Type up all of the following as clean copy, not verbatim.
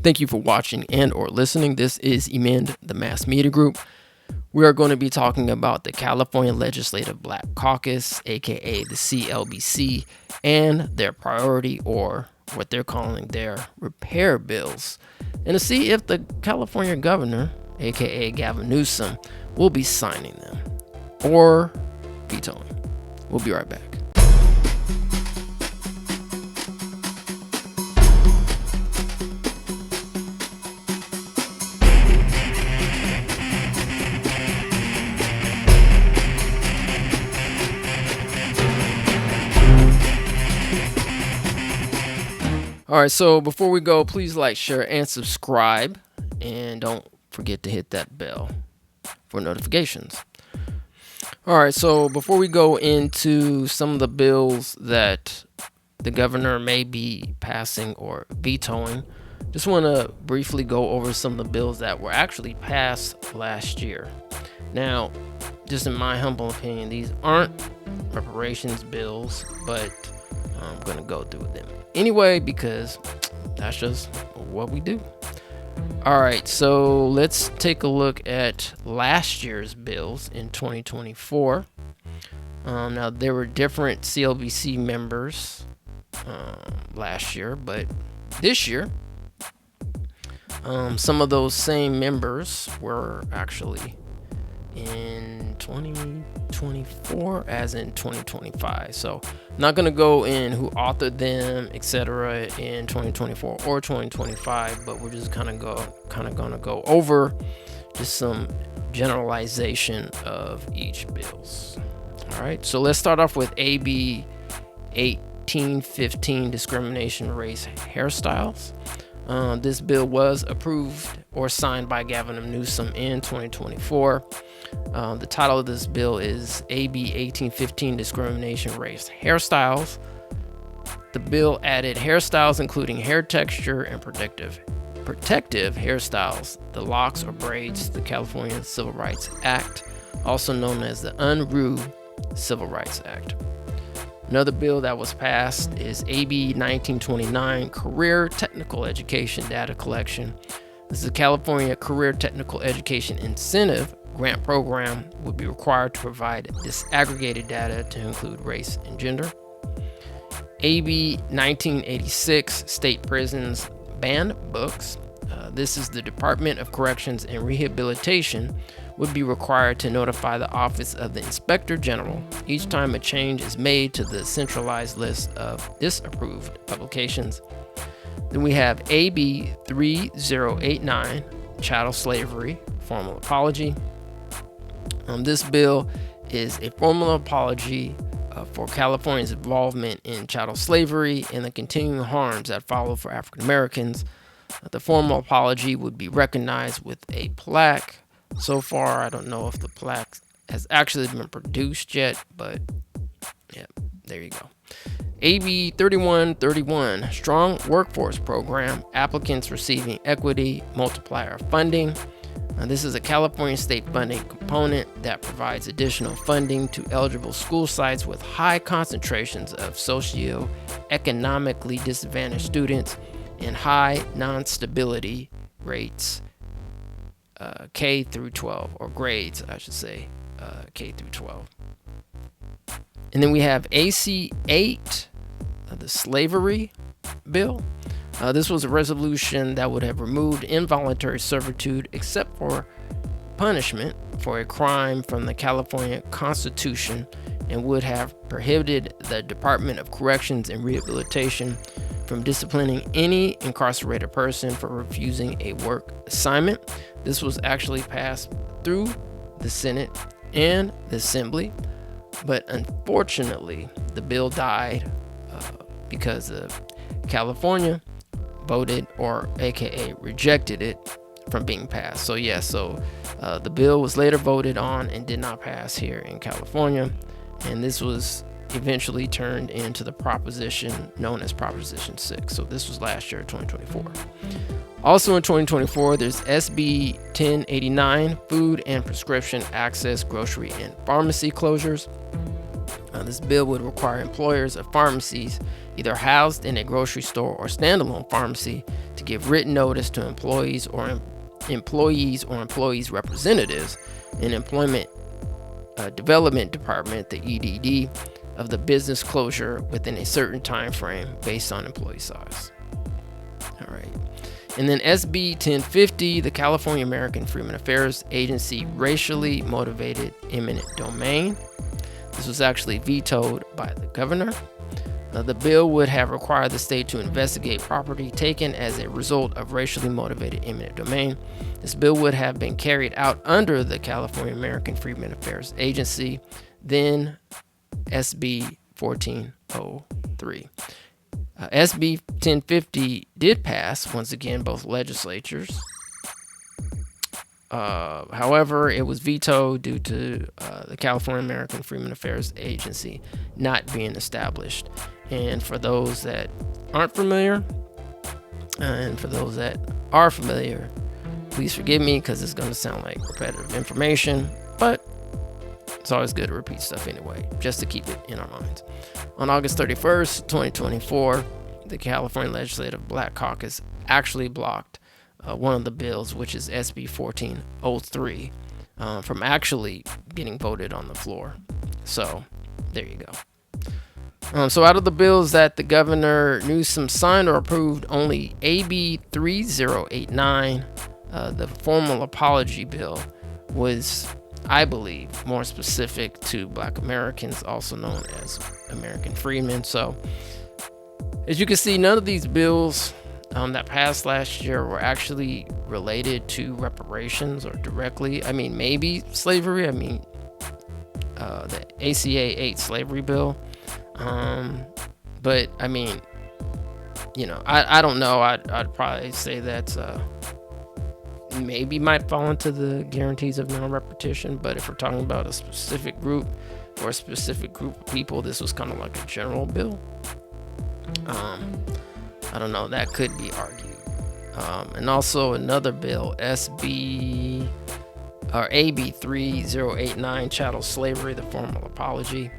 Thank you for watching and or listening. This is Emend, the Mass Media Group. We are going to be talking about the California Legislative Black Caucus, aka the CLBC, and their priority, or what they're calling their repair bills, and to see if the California governor, aka Gavin Newsom, will be signing them or vetoing. We'll be right back. All right, so before we go, please like, share, and subscribe. And don't forget to hit that bell for notifications. All right, so before we go into some of the bills that the governor may be passing or vetoing, just want to briefly go over some of the bills that were actually passed last year. Now, just in my humble opinion, these aren't reparations bills, but I'm going to go through them anyway because that's just what we do. All right, so let's take a look at last year's bills in 2024. Now, there were different CLBC members last year, but this year, some of those same members were actually in 2024 as in 2025. So I'm not going to go in who authored them, etc. in 2024 or 2025, but we're just kind of going to go over just some generalization of each bills. All right, so let's start off with AB 1815, discrimination race hairstyles. This bill was approved or signed by Gavin Newsom in 2024. The title of this bill is AB 1815, discrimination race hairstyles. The bill added hairstyles including hair texture and protective hairstyles, the locks or braids to the California Civil Rights Act, also known as the Unruh Civil Rights Act. Another bill that was passed is AB 1929, Career Technical Education Data Collection. This is a California Career Technical Education Incentive Grant Program would be required to provide disaggregated data to include race and gender. AB 1986, State Prisons Banned Books. This is the Department of Corrections and Rehabilitation would be required to notify the Office of the Inspector General each time a change is made to the centralized list of disapproved publications. Then we have AB 3089, Chattel Slavery, Formal Apology. This bill is a formal apology for California's involvement in chattel slavery and the continuing harms that follow for African Americans. The formal apology would be recognized with a plaque. So far, I don't know if the plaque has actually been produced yet, but yeah, there you go. AB 3131, Strong Workforce Program, applicants receiving equity multiplier funding. This is a California state funding component that provides additional funding to eligible school sites with high concentrations of socioeconomically disadvantaged students and high non-stability rates, K through 12, or grades, I should say, K through 12. And then we have AC 8, the slavery bill. This was a resolution that would have removed involuntary servitude except for punishment for a crime from the California Constitution and would have prohibited the Department of Corrections and Rehabilitation from disciplining any incarcerated person for refusing a work assignment. This was actually passed through the Senate and the Assembly, but unfortunately, the bill died because of California voted, or aka rejected it from being passed. So the bill was later voted on and did not pass here in California, and this was eventually turned into the proposition known as Proposition 6. So this was last year, 2024. Also in 2024, there's SB 1089, Food and Prescription Access, Grocery and Pharmacy Closures. This bill would require employers of pharmacies, either housed in a grocery store or standalone pharmacy, to give written notice to employees or employees representatives in Employment Development Department, the EDD, of the business closure within a certain time frame based on employee size. All right. And then SB 1050, the California American Freedmen Affairs Agency, racially motivated eminent domain. This was actually vetoed by the governor. The bill would have required the state to investigate property taken as a result of racially motivated eminent domain. This bill would have been carried out under the California American Freedmen Affairs Agency, then SB 1403. SB 1050 did pass, once again, both legislatures. However, it was vetoed due to the California American Freedmen Affairs Agency not being established. And for those that aren't familiar, and for those that are familiar, please forgive me because it's going to sound like repetitive information, but it's always good to repeat stuff anyway, just to keep it in our minds. On August 31st, 2024, the California Legislative Black Caucus actually blocked one of the bills, which is SB 1403, from actually getting voted on the floor. So there you go. So out of the bills that the Governor Newsom signed or approved, only AB 3089, the formal apology bill, was, I believe, more specific to Black Americans, also known as American freedmen. So as you can see, none of these bills that passed last year were actually related to reparations or directly. I mean, maybe slavery. I mean, the ACA 8 slavery bill. But I mean, you know, I don't know. I'd probably say that maybe might fall into the guarantees of non-repetition. But if we're talking about a specific group or a specific group of people, this was kind of like a general bill. I don't know, that could be argued. And also another bill, AB 3089, chattel slavery, the formal apology.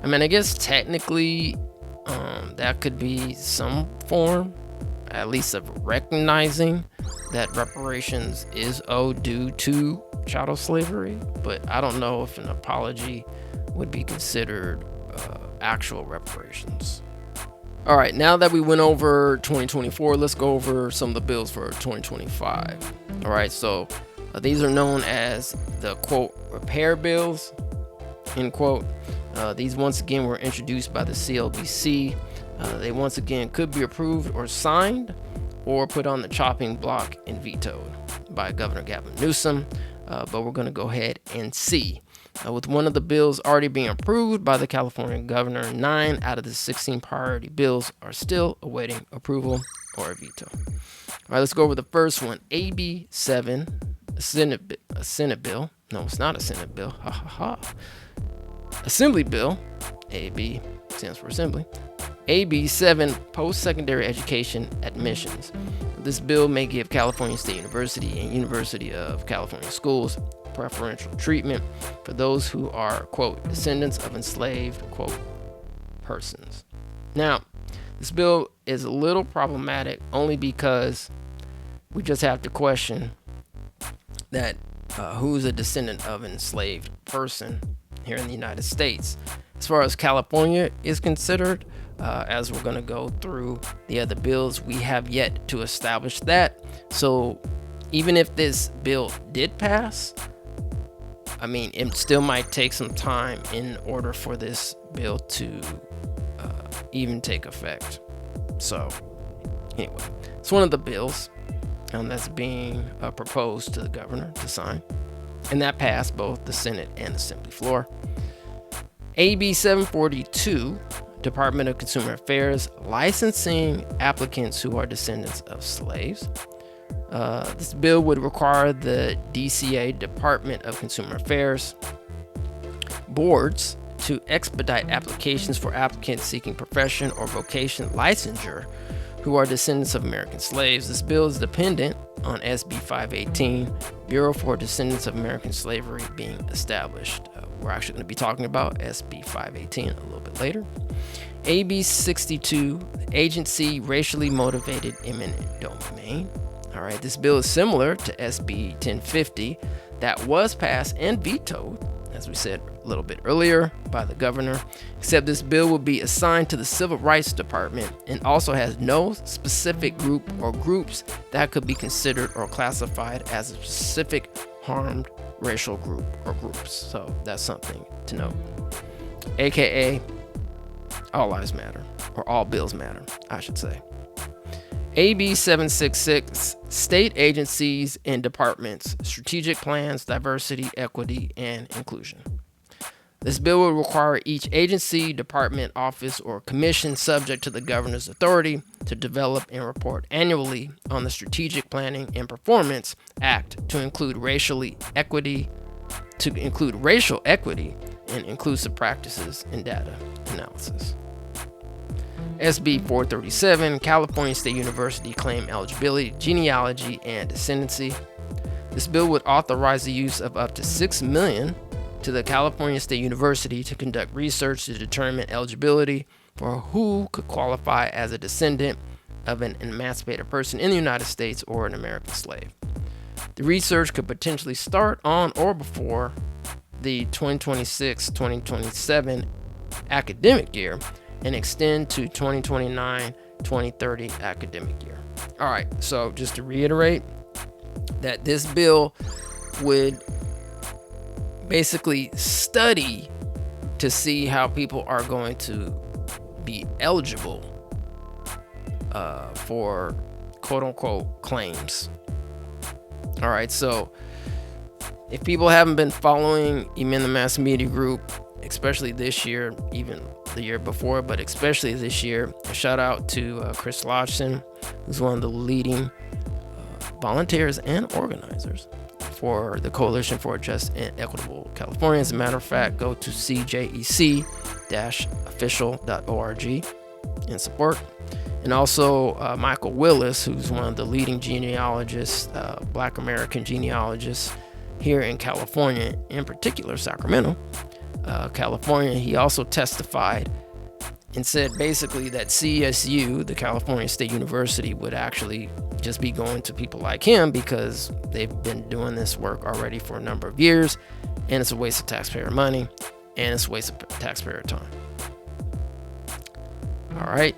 I mean, I guess technically that could be some form, at least of recognizing that reparations is owed due to chattel slavery, but I don't know if an apology would be considered actual reparations. All right, now that we went over 2024, let's go over some of the bills for 2025. All right, so these are known as the, quote, repair bills, end quote. These once again were introduced by the CLBC. They once again could be approved or signed or put on the chopping block and vetoed by Governor Gavin Newsom. But we're going to go ahead and see. With one of the bills already being approved by the California governor, 9 out of the 16 priority bills are still awaiting approval or a veto. All right, let's go over the first one. AB 7, a Senate bill. No, it's not a Senate bill. Ha ha ha. Assembly bill. AB stands for Assembly. AB 7, post-secondary education admissions. This bill may give California State University and University of California schools preferential treatment for those who are, quote, descendants of enslaved, quote, persons. Now, this bill is a little problematic only because we just have to question that who's a descendant of an enslaved person here in the United States. As far as California is considered, as we're going to go through the other bills, we have yet to establish that. So even if this bill did pass, I mean, it still might take some time in order for this bill to even take effect. So anyway, it's one of the bills that's being proposed to the governor to sign, and that passed both the Senate and Assembly floor. AB 742, Department of Consumer Affairs, licensing applicants who are descendants of slaves. This bill would require the DCA, Department of Consumer Affairs, boards to expedite applications for applicants seeking profession or vocation licensure who are descendants of American slaves. This bill is dependent on SB 518, Bureau for Descendants of American Slavery, being established. we're actually going to be talking about, SB 518, a little bit later. AB 62, Agency Racially Motivated Eminent Domain. All right, this bill is similar to SB 1050 that was passed and vetoed, as we said a little bit earlier, by the governor, except this bill will be assigned to the Civil Rights Department and also has no specific group or groups that could be considered or classified as a specific harmed racial group or groups. So that's something to note. AKA, all lives matter, or all bills matter, I should say. AB 766, State Agencies and Departments, Strategic Plans, Diversity, Equity, and Inclusion. This bill will require each agency, department, office, or commission subject to the governor's authority to develop and report annually on the Strategic Planning and Performance Act to include racial equity and inclusive practices and data analysis. SB 437, California State University Claim Eligibility, Genealogy, and Descendancy. This bill would authorize the use of up to $6 million to the California State University to conduct research to determine eligibility for who could qualify as a descendant of an emancipated person in the United States or an American slave. The research could potentially start on or before the 2026-2027 academic year and extend to 2029-2030 academic year. All right, so just to reiterate that this bill would basically study to see how people are going to be eligible for quote-unquote claims. All right, so if people haven't been following Emin the Mass Media Group, especially this year, even the year before, but especially this year, a shout out to Chris Lodgson, who's one of the leading volunteers and organizers for the Coalition for Just and Equitable California. As a matter of fact, go to cjec-official.org in support. And also Michael Willis, who's one of the leading genealogists, Black American genealogists here in California, in particular Sacramento, California. He also testified and said basically that CSU, the California State University, would actually just be going to people like him because they've been doing this work already for a number of years, and it's a waste of taxpayer money, and it's a waste of taxpayer time. All right.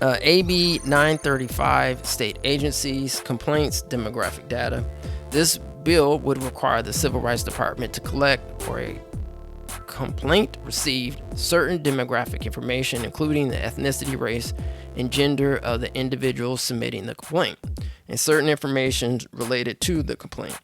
AB 935, State Agencies, Complaints, Demographic Data. This bill would require the Civil Rights Department to collect for a complaint received certain demographic information, including the ethnicity, race, and gender of the individuals submitting the complaint, and certain information related to the complaint.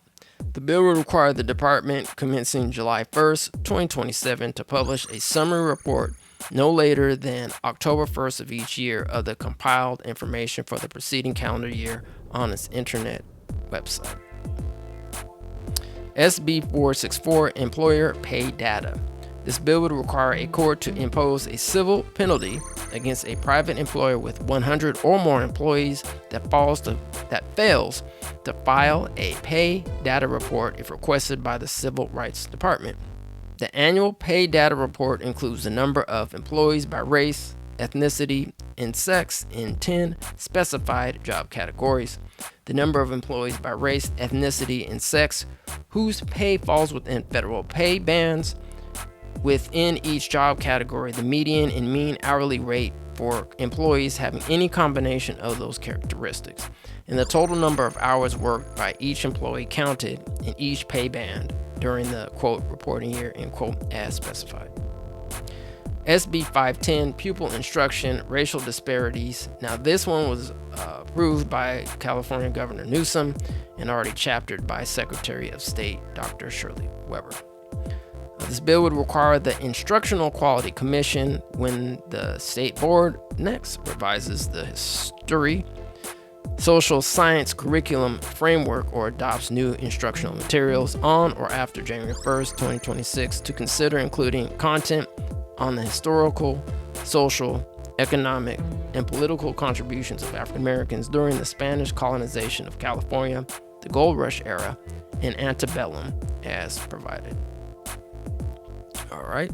The bill would require the department, commencing July 1st, 2027, to publish a summary report no later than October 1st of each year of the compiled information for the preceding calendar year on its internet website. SB 464, Employer Pay Data. This bill would require a court to impose a civil penalty against a private employer with 100 or more employees that fails to file a pay data report if requested by the Civil Rights Department. The annual pay data report includes the number of employees by race, ethnicity, and sex in 10 specified job categories, the number of employees by race, ethnicity, and sex whose pay falls within federal pay bands, within each job category, the median and mean hourly rate for employees having any combination of those characteristics, and the total number of hours worked by each employee counted in each pay band during the quote reporting year, end quote, as specified. SB 510, Pupil Instruction, Racial Disparities. Now this one was approved by California Governor Newsom and already chaptered by Secretary of State Dr. Shirley Weber. This bill would require the Instructional Quality Commission, when the state board next revises the history, social science curriculum framework or adopts new instructional materials on or after January 1st, 2026, to consider including content on the historical, social, economic, and political contributions of African Americans during the Spanish colonization of California, the Gold Rush era, and antebellum as provided. All right.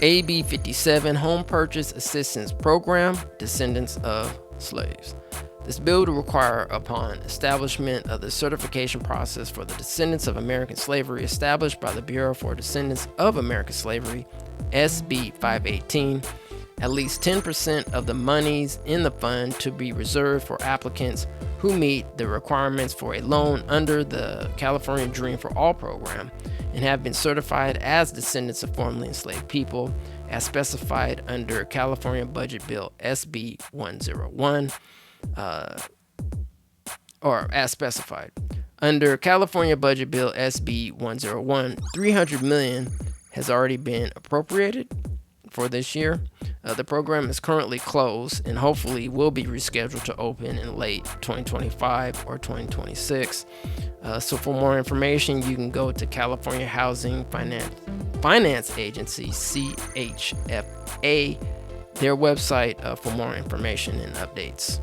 AB 57, Home Purchase Assistance Program, Descendants of Slaves. This bill to require, upon establishment of the certification process for the descendants of American slavery established by the Bureau for Descendants of American Slavery, SB 518, at least 10% of the monies in the fund to be reserved for applicants who meet the requirements for a loan under the California Dream for All program and have been certified as descendants of formerly enslaved people, as specified under California Budget Bill SB 101. Or as specified under California Budget Bill SB 101, $300 million has already been appropriated for this year. The program is currently closed and hopefully will be rescheduled to open in late 2025 or 2026. So for more information, you can go to California Housing Finance Agency, CHFA, their website for more information and updates.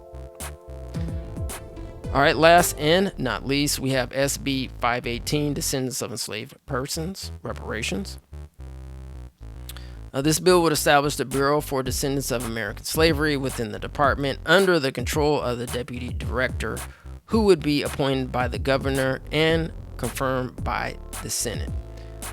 All right, last and not least, we have SB 518, Descendants of Enslaved Persons, Reparations. This bill would establish the Bureau for Descendants of American Slavery within the department under the control of the Deputy Director, who would be appointed by the Governor and confirmed by the Senate.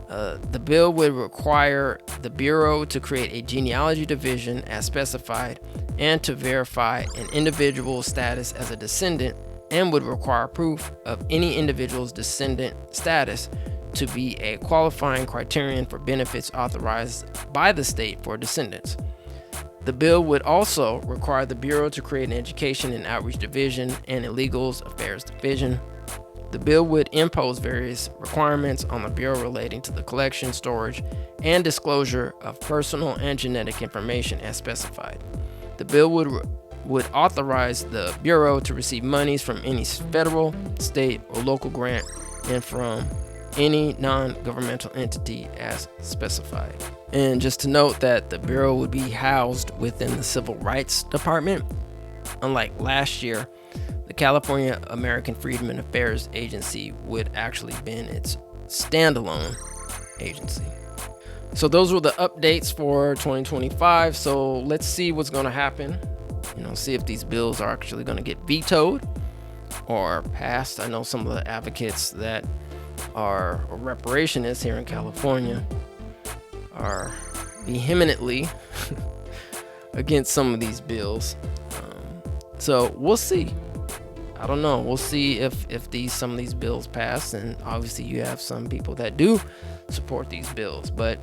The bill would require the Bureau to create a genealogy division as specified and to verify an individual's status as a descendant, and would require proof of any individual's descendant status to be a qualifying criterion for benefits authorized by the state for descendants. The bill would also require the Bureau to create an Education and Outreach Division and a Legal Affairs Division. The bill would impose various requirements on the Bureau relating to the collection, storage, and disclosure of personal and genetic information as specified. The bill would authorize the Bureau to receive monies from any federal, state, or local grant and from any non-governmental entity as specified. And just to note that the Bureau would be housed within the Civil Rights Department. Unlike last year, the California American Freedmen Affairs Agency would actually be its standalone agency. So those were the updates for 2025. So let's see what's going to happen. See if these bills are actually going to get vetoed or passed. I know some of the advocates that are reparationists here in California are vehemently against some of these bills. So we'll see. I don't know. We'll see if some of these bills pass, and obviously you have some people that do support these bills. But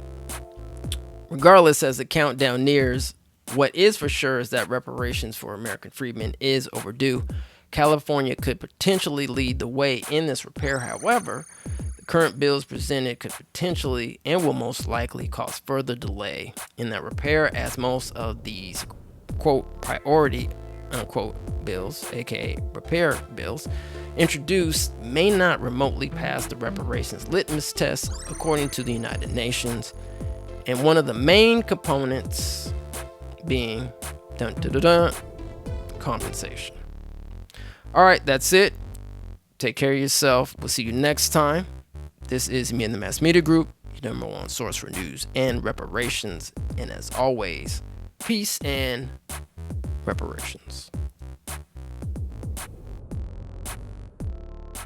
regardless, as the countdown nears, what is for sure is that reparations for American freedmen is overdue. California could potentially lead the way in this repair. However, the current bills presented could potentially and will most likely cause further delay in that repair, as most of these, quote, priority, unquote, bills, aka repair bills, introduced may not remotely pass the reparations litmus test according to the United Nations. And one of the main components being compensation. All right, that's it. Take care of yourself. We'll see you next time. This is Me and the Mass Media Group, your number one source for news and reparations. And as always, peace and reparations.